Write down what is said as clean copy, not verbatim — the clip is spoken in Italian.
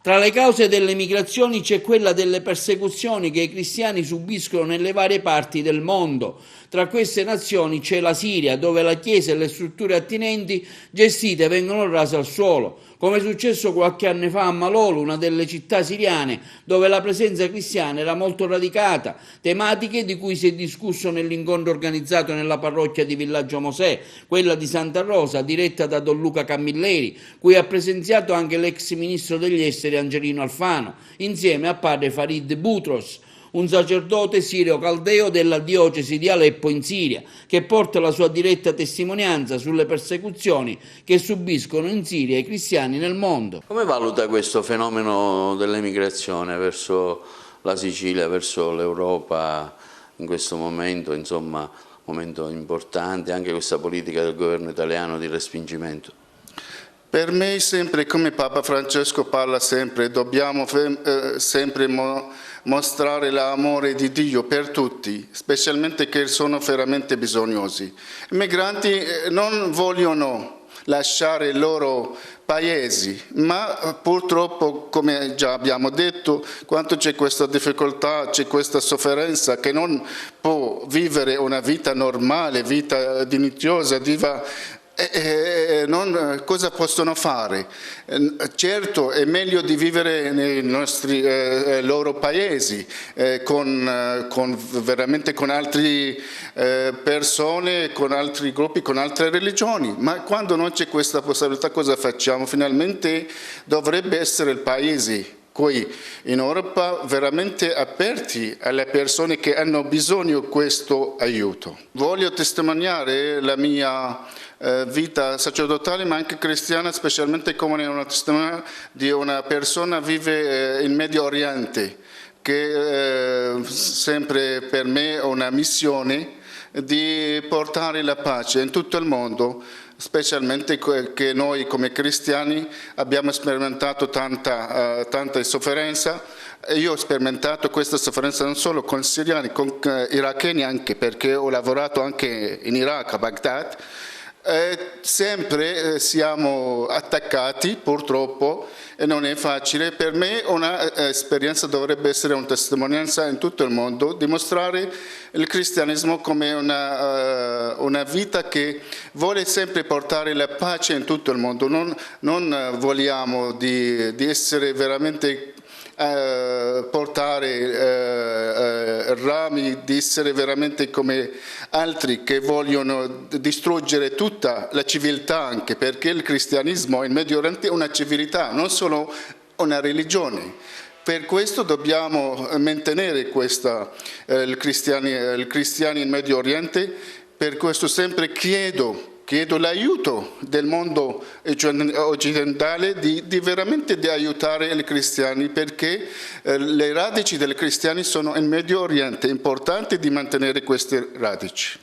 Tra le cause delle migrazioni c'è quella delle persecuzioni che i cristiani subiscono nelle varie parti del mondo. Tra queste nazioni c'è la Siria, dove la Chiesa e le strutture attinenti gestite vengono rase al suolo, come è successo qualche anno fa a Malolo, una delle città siriane, dove la presenza cristiana era molto radicata, tematiche di cui si è discusso nell'incontro organizzato nella parrocchia di Villaggio Mosè, quella di Santa Rosa, diretta da Don Luca Camilleri, cui ha presenziato anche l'ex ministro degli esteri Angelino Alfano, insieme a padre Farid Boutros, un sacerdote sirio-caldeo della diocesi di Aleppo in Siria, che porta la sua diretta testimonianza sulle persecuzioni che subiscono in Siria i cristiani nel mondo. Come valuta questo fenomeno dell'emigrazione verso la Sicilia, verso l'Europa in questo momento, insomma, momento importante, anche questa politica del governo italiano di respingimento? Per me sempre, come Papa Francesco parla sempre, dobbiamo sempre mostrare l'amore di Dio per tutti, specialmente che sono veramente bisognosi. I migranti non vogliono lasciare i loro paesi, ma purtroppo, come già abbiamo detto, quando c'è questa difficoltà, c'è questa sofferenza che non può vivere una vita normale, vita dignitosa, cosa possono fare? Certo è meglio di vivere nei nostri loro paesi veramente con altre persone, con altri gruppi, con altre religioni, ma quando non c'è questa possibilità cosa facciamo? Finalmente dovrebbe essere il paese qui in Europa veramente aperti alle persone che hanno bisogno di questo aiuto. Voglio testimoniare la mia vita sacerdotale ma anche cristiana, specialmente come una testimone di una persona che vive in Medio Oriente, che sempre per me è una missione di portare la pace in tutto il mondo, specialmente che noi come cristiani abbiamo sperimentato tanta sofferenza. Io ho sperimentato questa sofferenza non solo con siriani, con iracheni anche, perché ho lavorato anche in Iraq, a Baghdad. Sempre siamo attaccati, purtroppo, e non è facile. Per me un'esperienza dovrebbe essere una testimonianza in tutto il mondo, dimostrare il cristianesimo come una vita che vuole sempre portare la pace in tutto il mondo. Non vogliamo di essere veramente portare rami, di essere veramente come altri che vogliono distruggere tutta la civiltà, anche perché il cristianesimo in Medio Oriente è una civiltà, non solo una religione. Per questo dobbiamo mantenere il cristiano in Medio Oriente. Per questo sempre chiedo l'aiuto del mondo occidentale di veramente di aiutare i cristiani, perché le radici dei cristiani sono in Medio Oriente. È importante di mantenere queste radici.